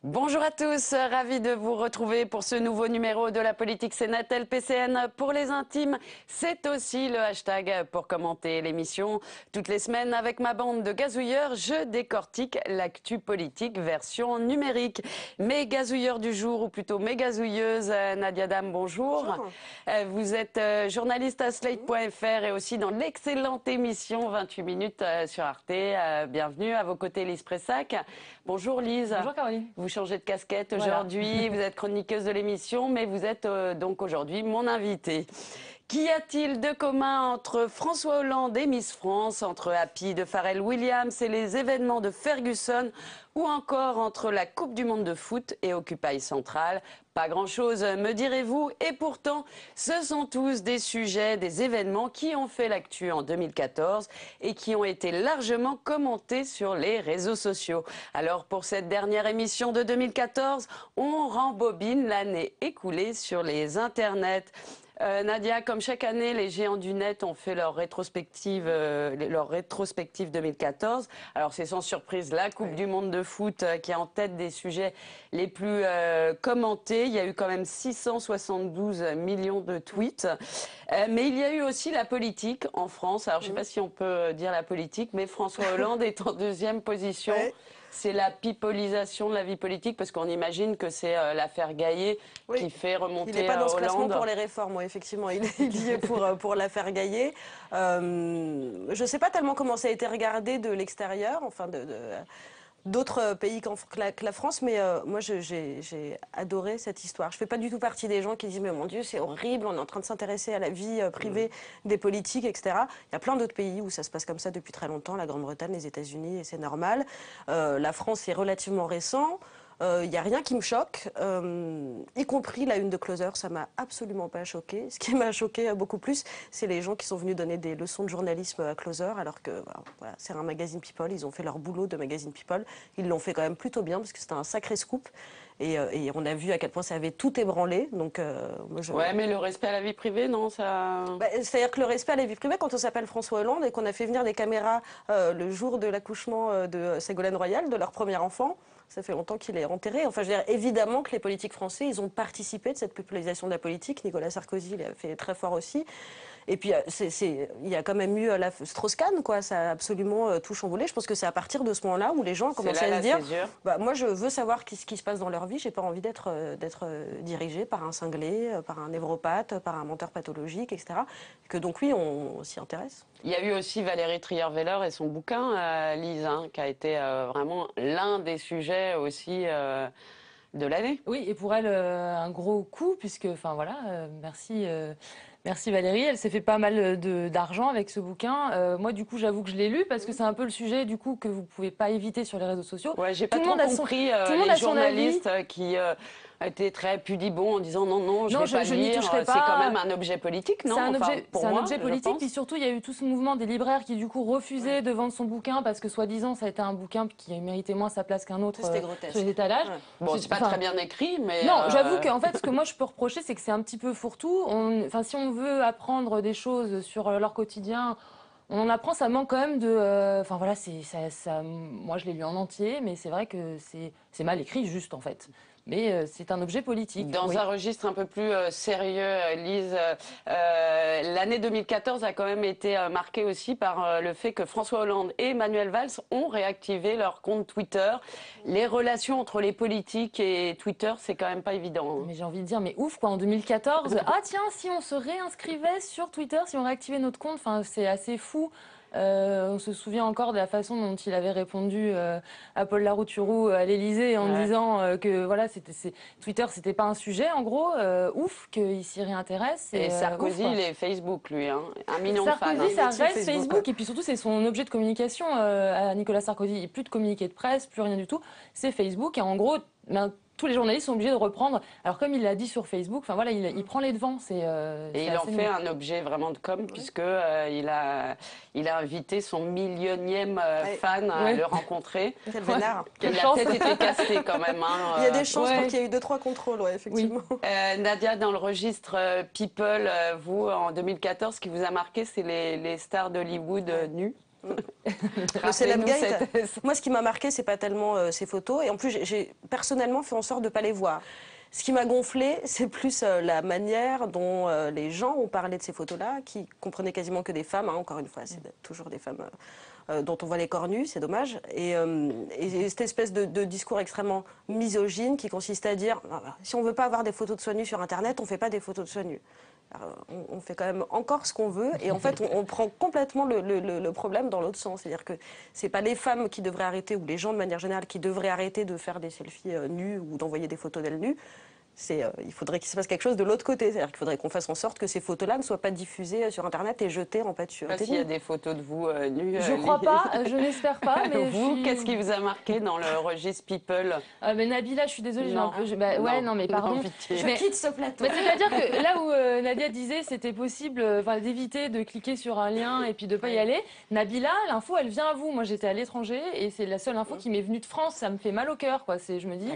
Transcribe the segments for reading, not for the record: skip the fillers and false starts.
Bonjour à tous, ravi de vous retrouver pour ce nouveau numéro de la politique sénatel PCN. Pour les intimes, c'est aussi le hashtag pour commenter l'émission. Toutes les semaines, avec ma bande de gazouilleurs, je décortique l'actu politique version numérique. Mes gazouilleurs du jour, ou plutôt mes gazouilleuses, Nadia Dam, bonjour. Bonjour. Vous êtes journaliste à Slate.fr et aussi dans l'excellente émission 28 minutes sur Arte. Bienvenue, à vos côtés Lise Pressac. Bonjour Lise. Bonjour Caroline. Vous changez de casquette aujourd'hui, vous êtes chroniqueuse de l'émission, mais vous êtes donc aujourd'hui mon invitée. Qu'y a-t-il de commun entre François Hollande et Miss France, entre Happy de Pharrell Williams et les événements de Ferguson, ou encore entre la Coupe du Monde de foot et Occupy Central? Pas grand-chose, me direz-vous, et pourtant, ce sont tous des sujets, des événements qui ont fait l'actu en 2014 et qui ont été largement commentés sur les réseaux sociaux. Alors, pour cette dernière émission de 2014, on rembobine l'année écoulée sur les internets. Nadia, comme chaque année, les géants du net ont fait leur rétrospective 2014. Alors c'est sans surprise la Coupe du Monde de foot qui est en tête des sujets les plus commentés. Il y a eu quand même 672 millions de tweets. Mais il y a eu aussi la politique en France. Alors je ne sais pas si on peut dire la politique, mais François Hollande est en deuxième position. Ouais. C'est la pipolisation de la vie politique, parce qu'on imagine que c'est l'affaire Gaillet qui fait remonter Hollande. Il n'est pas dans ce classement pour les réformes, oui, effectivement. Il y est pour l'affaire Gaillet. Je ne sais pas tellement comment ça a été regardé de l'extérieur, enfin d'autres pays que la France, mais moi j'ai adoré cette histoire. Je ne fais pas du tout partie des gens qui disent mais mon Dieu c'est horrible, on est en train de s'intéresser à la vie privée des politiques, etc. Il y a plein d'autres pays où ça se passe comme ça depuis très longtemps, la Grande-Bretagne, les États-Unis, et c'est normal. La France est relativement récent. Il n'y a rien qui me choque, y compris la une de Closer, ça m'a absolument pas choqué. Ce qui m'a choqué beaucoup plus, c'est les gens qui sont venus donner des leçons de journalisme à Closer, alors que voilà, c'est un magazine People, ils ont fait leur boulot de magazine People. Ils l'ont fait quand même plutôt bien, parce que c'était un sacré scoop. Et on a vu à quel point ça avait tout ébranlé. Donc, Ouais, mais le respect à la vie privée, non, ça... c'est-à-dire que le respect à la vie privée, quand on s'appelle François Hollande et qu'on a fait venir des caméras le jour de l'accouchement de Ségolène Royal, de leur premier enfant, ça fait longtemps qu'il est enterré. Enfin, je veux dire, évidemment que les politiques français, ils ont participé de cette popularisation de la politique. Nicolas Sarkozy l'a fait très fort aussi. Et puis, il y a quand même eu la Strauss-Kahn, quoi. Ça a absolument tout chamboulé. Je pense que c'est à partir de ce moment-là où les gens ont commencé à se dire moi, je veux savoir ce qui se passe dans leur vie. J'ai pas envie d'être dirigé par un cinglé, par un névropathe, par un menteur pathologique, etc. Que donc, oui, on s'y intéresse. Il y a eu aussi Valérie Trierweiler et son bouquin, Lise, qui a été vraiment l'un des sujets aussi de l'année. Oui, et pour elle, un gros coup, puisque, enfin voilà, merci. Merci Valérie, elle s'est fait pas mal d'argent avec ce bouquin. Moi, du coup, j'avoue que je l'ai lu parce que c'est un peu le sujet, du coup, que vous pouvez pas éviter sur les réseaux sociaux. Ouais, j'ai pas trop compris les journalistes qui étaient très pudibonds en disant non, je vais pas lire. C'est quand même un objet politique, non? C'est un objet politique, puis surtout, il y a eu tout ce mouvement des libraires qui, du coup, refusaient de vendre son bouquin parce que, soi-disant, ça a été un bouquin qui méritait moins sa place qu'un autre sur les étalages. Ouais. Bon, c'est pas très bien écrit, mais... Non, j'avoue qu'en fait, ce que moi je peux reprocher, c'est que c'est un petit peu fourre-tout. Si on veut apprendre des choses sur leur quotidien, on en apprend, ça manque quand même de... Enfin voilà, moi je l'ai lu en entier, mais c'est vrai que c'est mal écrit juste en fait. Mais c'est un objet politique. Dans un registre un peu plus sérieux, Lise, l'année 2014 a quand même été marquée aussi par le fait que François Hollande et Manuel Valls ont réactivé leur compte Twitter. Les relations entre les politiques et Twitter, c'est quand même pas évident. Mais j'ai envie de dire, mais ouf quoi, en 2014, ah tiens, si on se réinscrivait sur Twitter, si on réactivait notre compte, enfin c'est assez fou. On se souvient encore de la façon dont il avait répondu à Paul Larouturou à l'Élysée en disant que voilà, Twitter, c'était pas un sujet. En gros, ouf qu'il s'y réintéresse. Et Sarkozy, il est Facebook, lui, hein. 1 million de fans. Sarkozy, ça reste Facebook. Et puis surtout, c'est son objet de communication à Nicolas Sarkozy. Il n'y a plus de communiqué de presse, plus rien du tout. C'est Facebook. Et en gros, tous les journalistes sont obligés de reprendre. Alors comme il l'a dit sur Facebook, enfin voilà, il prend les devants. Et il en fait un objet vraiment de com, puisque il a invité son millionième fan à le rencontrer. Quel vénard. Il a peut-être été casté quand même. Hein, il y a des chances pour qu'il y ait eu 2-3 contrôles, effectivement. Oui. Nadia, dans le registre People, vous, en 2014, ce qui vous a marqué, c'est les stars d'Hollywood nues. Le Celebgate. Moi, ce qui m'a marqué, c'est pas tellement ces photos. Et en plus, j'ai personnellement fait en sorte de pas les voir. Ce qui m'a gonflé, c'est plus la manière dont les gens ont parlé de ces photos-là, qui comprenaient quasiment que des femmes. Hein, encore une fois, c'est toujours des femmes dont on voit les corps nus, c'est dommage. Et cette espèce de discours extrêmement misogyne qui consiste à dire si on veut pas avoir des photos de soi nus sur Internet, on fait pas des photos de soi nus. On fait quand même encore ce qu'on veut et en fait on prend complètement le problème dans l'autre sens. C'est-à-dire que c'est pas les femmes qui devraient arrêter ou les gens de manière générale qui devraient arrêter de faire des selfies nues ou d'envoyer des photos d'elles nues. Il faudrait qu'il se passe quelque chose de l'autre côté. C'est-à-dire qu'il faudrait qu'on fasse en sorte que ces photos-là ne soient pas diffusées sur Internet et jetées en fait sur Internet. S'il y a des photos de vous nues. Je crois pas, je n'espère pas. Mais vous, qu'est-ce qui vous a marqué dans le registre People? Mais Nabila, je suis désolée, j'ai un peu. Non, mais pardon. Je quitte ce plateau. C'est-à-dire que là où Nadia disait c'était possible d'éviter de cliquer sur un lien et puis de pas y aller, Nabila, l'info, elle vient à vous. Moi, j'étais à l'étranger et c'est la seule info qui m'est venue de France. Ça me fait mal au cœur, quoi. Je me dis.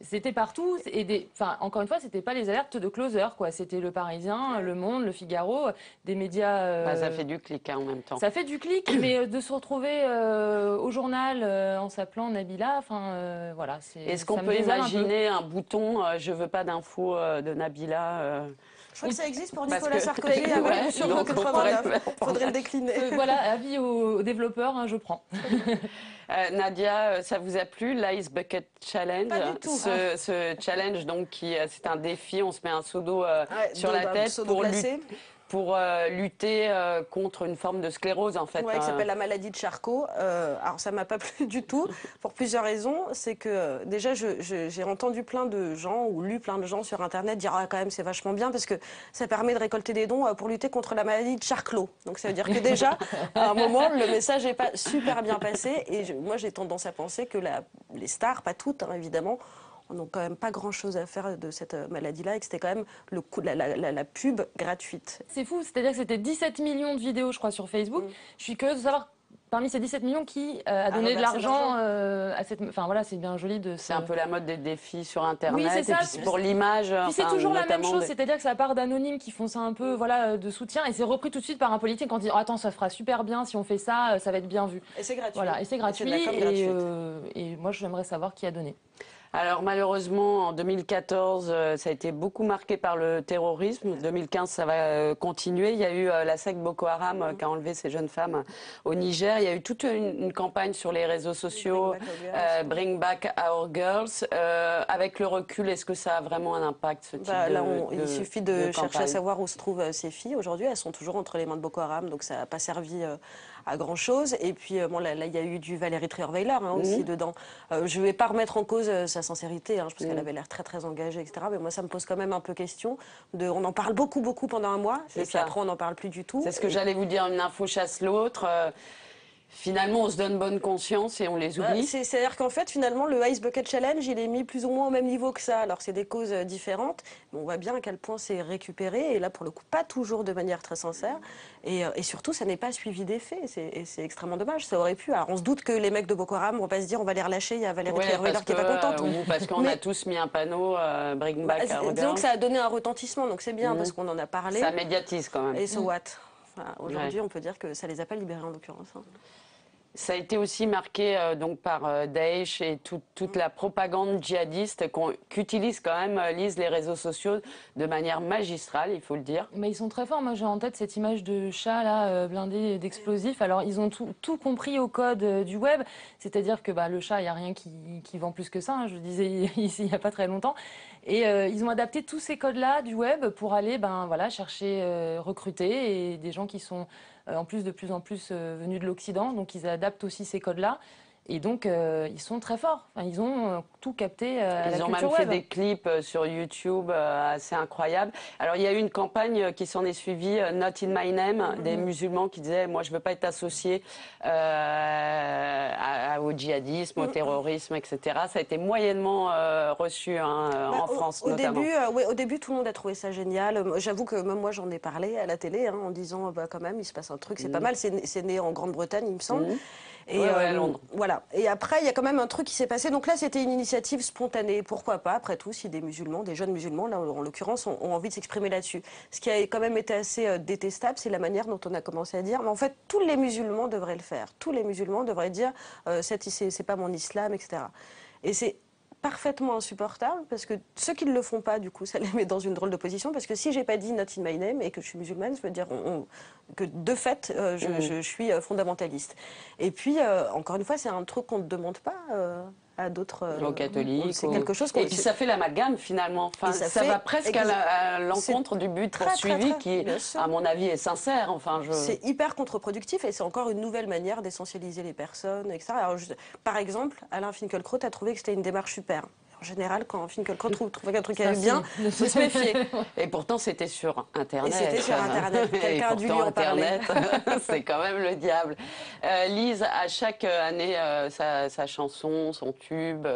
C'était partout et encore une fois, c'était pas les alertes de closer, quoi. C'était Le Parisien, Le Monde, Le Figaro, des médias. Ça fait du clic en même temps. Ça fait du clic, mais de se retrouver au journal en s'appelant Nabila, voilà. Est-ce qu'on peut imaginer un bouton je veux pas d'infos de Nabila Je crois que ça existe pour Nicolas Sarkozy sur le 89. Il faudrait le décliner. Voilà, avis aux développeurs, hein, je prends. Nadia, ça vous a plu, l'Ice Bucket Challenge? Pas du tout. Ce challenge, donc, c'est un défi, on se met un seau d'eau sur la tête pour lutter contre une forme de sclérose, en fait. Oui, qui s'appelle la maladie de Charcot. Alors, ça ne m'a pas plu du tout, pour plusieurs raisons. C'est que, déjà, j'ai entendu plein de gens, ou lu plein de gens sur Internet dire « Ah, quand même, c'est vachement bien, parce que ça permet de récolter des dons pour lutter contre la maladie de Charcot. » Donc, ça veut dire que déjà, à un moment, le message n'est pas super bien passé. Et moi, j'ai tendance à penser que les stars, pas toutes, hein, évidemment, n'ont quand même pas grand-chose à faire de cette maladie-là et que c'était quand même la pub gratuite. C'est fou, c'est-à-dire que c'était 17 millions de vidéos, je crois, sur Facebook. Je suis curieuse de savoir, parmi ces 17 millions, qui a donné de l'argent à cette... Enfin voilà, c'est bien joli de... C'est un peu la mode des défis sur Internet, oui, c'est ça. Et puis pour l'image... Puis c'est toujours la même chose, c'est-à-dire que ça part d'anonymes qui font ça un peu de soutien et c'est repris tout de suite par un politique quand il dit oh, attends, ça fera super bien, si on fait ça, ça va être bien vu. Et c'est gratuit. Voilà, et c'est gratuit. Et moi, j'aimerais savoir qui a donné. Alors malheureusement, en 2014, ça a été beaucoup marqué par le terrorisme. 2015, ça va continuer. Il y a eu la secte Boko Haram qui a enlevé ces jeunes femmes au Niger. Il y a eu toute une campagne sur les réseaux sociaux, Bring Back Our Girls. Avec le recul, est-ce que ça a vraiment un impact, ce type il suffit de chercher à savoir où se trouvent ces filles. Aujourd'hui, elles sont toujours entre les mains de Boko Haram, donc ça n'a pas servi à grand-chose. Et puis, là, il y a eu du Valérie Trierweiler aussi dedans. Je ne vais pas remettre en cause sa sincérité, je pense qu'elle avait l'air très, très engagée, etc. Mais moi, ça me pose quand même un peu question. On en parle beaucoup, beaucoup pendant un mois, et puis après, on n'en parle plus du tout. C'est ce que j'allais vous dire, une info chasse l'autre. Finalement, on se donne bonne conscience et on les oublie. C'est-à-dire qu'en fait, finalement, le Ice Bucket Challenge, il est mis plus ou moins au même niveau que ça. Alors, c'est des causes différentes, mais on voit bien à quel point c'est récupéré. Et là, pour le coup, pas toujours de manière très sincère. Et surtout, ça n'est pas suivi des faits. C'est extrêmement dommage. Ça aurait pu. Alors, on se doute que les mecs de Boko Haram vont pas se dire on va les relâcher. Il y a Valérie Trierweiler qui est pas contente. Parce qu'on a tous mis un panneau Bring Back Our Girls. Disons que ça a donné un retentissement, donc c'est bien parce qu'on en a parlé. Ça médiatise quand même. Et so what? Aujourd'hui, on peut dire que ça les a pas libérés en l'occurrence. Ça a été aussi marqué donc par Daesh et toute la propagande djihadiste qu'utilisent quand même, lisent les réseaux sociaux de manière magistrale, il faut le dire. Mais ils sont très forts. Moi, j'ai en tête cette image de chat là, blindé d'explosifs. Alors, ils ont tout compris au code du web. C'est-à-dire que le chat, il n'y a rien qui vend plus que ça. Je le disais ici il n'y a pas très longtemps. Et ils ont adapté tous ces codes-là du web pour aller chercher, recruter et des gens qui sont... en plus de plus en plus venus de l'Occident, donc ils adaptent aussi ces codes-là. Et donc, ils sont très forts. Enfin, ils ont tout capté à la Ils ont culture même fait web. des clips sur YouTube assez incroyables. Alors, il y a eu une campagne qui s'en est suivie, Not in my name, des musulmans qui disaient « Moi, je ne veux pas être associé au djihadisme, au terrorisme, etc. » Ça a été moyennement reçu en France, notamment. Au début, tout le monde a trouvé ça génial. J'avoue que même moi, j'en ai parlé à la télé en disant quand même, il se passe un truc, c'est pas mal. C'est né en Grande-Bretagne, il me semble. Et ouais, à Londres. Voilà. Et après, il y a quand même un truc qui s'est passé. Donc là, c'était une initiative spontanée. Pourquoi pas, après tout, si des musulmans, des jeunes musulmans, là, en l'occurrence, ont envie de s'exprimer là-dessus. Ce qui a quand même été assez détestable, c'est la manière dont on a commencé à dire. Mais en fait, tous les musulmans devraient le faire. Tous les musulmans devraient dire c'est pas mon islam, etc. Et c'est parfaitement insupportable parce que ceux qui ne le font pas, du coup, ça les met dans une drôle de position parce que si j'ai pas dit not in my name et que je suis musulmane, ça veut dire que de fait, je suis fondamentaliste. Et puis, encore une fois, c'est un truc qu'on ne demande pas à d'autres... aux catholiques. C'est quelque chose et puis ça fait l'amalgame finalement. Enfin, ça va presque à l'encontre du but poursuivi qui, à mon avis, est sincère. Enfin, C'est hyper contre-productif et c'est encore une nouvelle manière d'essentialiser les personnes, etc. Alors, par exemple, Alain Finkielkraut a trouvé que c'était une démarche super. En général, quand Finkielkraut trouve qu'un truc allait bien, il faut se méfier. Et pourtant, c'était sur Internet. Et c'était sur Internet. Quelqu'un a dû lui en parler. C'est quand même le diable. Lise, à chaque année, sa chanson, son tube.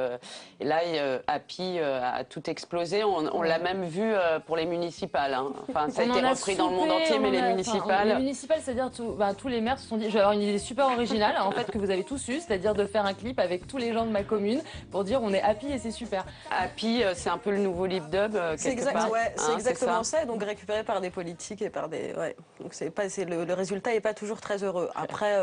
Et là, Happy a tout explosé. On l'a même vu pour les municipales. Hein. Enfin, ça a été repris dans le monde entier, mais les municipales... Les municipales, c'est-à-dire tous les maires se sont dit, j'ai une idée super originale, en fait, que vous avez tous eu, c'est-à-dire de faire un clip avec tous les gens de ma commune pour dire on est happy et c'est super. Happy, c'est un peu le nouveau lip dub, quelque part. Ouais, c'est exactement ça. Donc récupéré par des politiques et par des... Ouais. Donc le résultat n'est pas toujours très heureux. Après,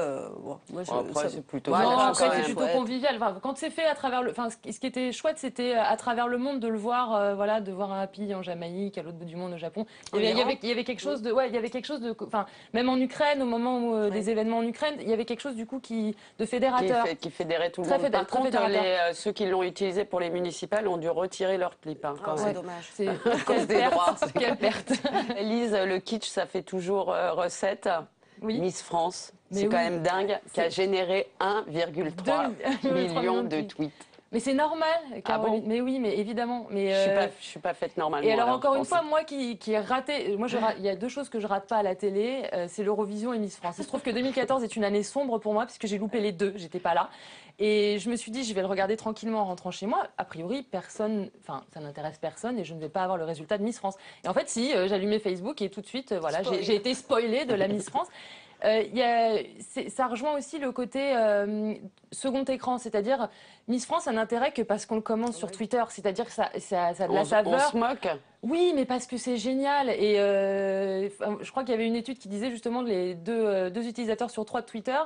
c'est plutôt... c'est plutôt convivial. Enfin, quand c'est fait à travers le... Enfin, ce qui était chouette, c'était à travers le monde de le voir, voilà, de voir un Happy en Jamaïque, à l'autre bout du monde, au Japon. Il y avait quelque chose de... Ouais, il y avait quelque chose de... Enfin, même en Ukraine, au moment où, des événements en Ukraine, il y avait quelque chose, du coup, de fédérateur. Qui fédérait tout le monde. Par contre, ceux qui l'ont utilisé pour les municipales ont dû retirer leur clip. Hein, c'est dommage. C'est quelle perte. Lise, le kitsch, ça fait toujours recette. Oui. Miss France, c'est quand même dingue, qui a généré 1,3 million de tweets. Mais c'est normal, Caroline. Bon mais oui, mais évidemment. Mais je suis pas faite normalement. Et alors encore une fois, moi qui ai raté, il y a deux choses que je rate pas à la télé, c'est l'Eurovision et Miss France. Il se trouve que 2014 est une année sombre pour moi puisque j'ai loupé les deux, j'étais pas là. Et je me suis dit, je vais le regarder tranquillement en rentrant chez moi. A priori, ça n'intéresse personne et je ne vais pas avoir le résultat de Miss France. Et en fait, si, j'allumais Facebook et tout de suite, voilà, j'ai été spoilée de la Miss France. Ça rejoint aussi le côté second écran, c'est-à-dire Miss France a un intérêt que parce qu'on le commente sur Twitter, c'est-à-dire que ça a de la saveur. On se moque. Oui, mais parce que c'est génial. Et je crois qu'il y avait une étude qui disait justement que les deux utilisateurs sur 3 de Twitter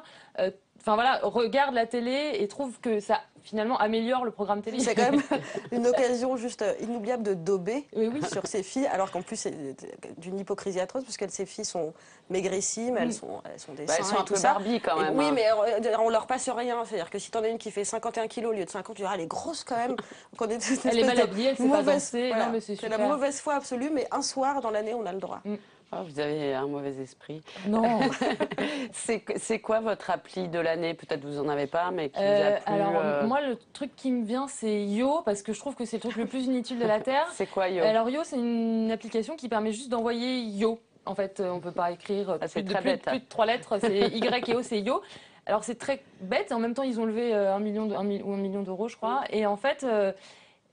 regardent la télé et trouvent que ça finalement améliore le programme télé. C'est quand même une occasion juste inoubliable de dauber sur ces filles, alors qu'en plus c'est d'une hypocrisie atroce, puisque ces filles sont maigrissime, elles sont des seins elles sont et un tout peu ça. Barbie quand même. Oui, mais on leur passe rien. C'est-à-dire que si t'en as une qui fait 51 kilos au lieu de 50, tu diras, elle est grosse quand même. Elle est mal habillée, elle sait pas danser. Voilà. Non, mais c'est la mauvaise foi absolue, mais un soir dans l'année, on a le droit. Oh, vous avez un mauvais esprit. Non. C'est quoi votre appli de l'année? Peut-être vous en avez pas, mais qui vous a plu. Alors, moi, le truc qui me vient, c'est Yo, parce que je trouve que c'est le truc le plus inutile de la Terre. C'est quoi Yo? Alors, Yo, c'est une application qui permet juste d'envoyer Yo. En fait, on ne peut pas écrire plus de 3 lettres. C'est Y et O, c'est Yo. Alors, c'est très bête. Et en même temps, ils ont levé 1 million d'euros, je crois. Et en fait...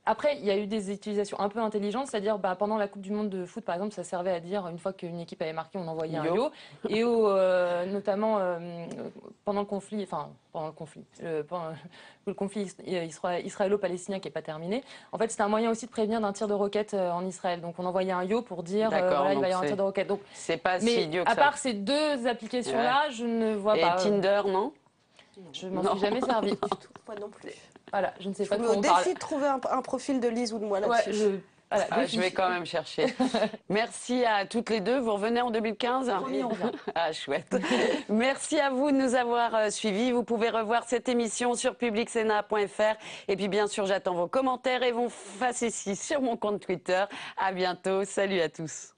Après, il y a eu des utilisations un peu intelligentes, c'est-à-dire pendant la Coupe du Monde de foot, par exemple, ça servait à dire, une fois qu'une équipe avait marqué, on envoyait un yo. Et notamment pendant le conflit, le conflit israélo-palestinien qui n'est pas terminé, en fait, c'était un moyen aussi de prévenir d'un tir de roquette en Israël. Donc on envoyait un yo pour dire, il va y avoir un tir de roquette. Donc, c'est pas si idiot que à ça. part ces deux applications-là, je ne vois pas. Et Tinder, non? Je m'en suis jamais servi. Moi non plus. Voilà, je ne sais pas de quoi on parle. Je me défie de trouver un profil de Lise ou de moi là-dessus. Je vais quand même chercher. Merci à toutes les deux. Vous revenez en 2015 ? Oui, on revient. Ah, chouette. Merci à vous de nous avoir suivis. Vous pouvez revoir cette émission sur publicsena.fr. Et puis, bien sûr, j'attends vos commentaires et vos facéties sur mon compte Twitter. À bientôt. Salut à tous.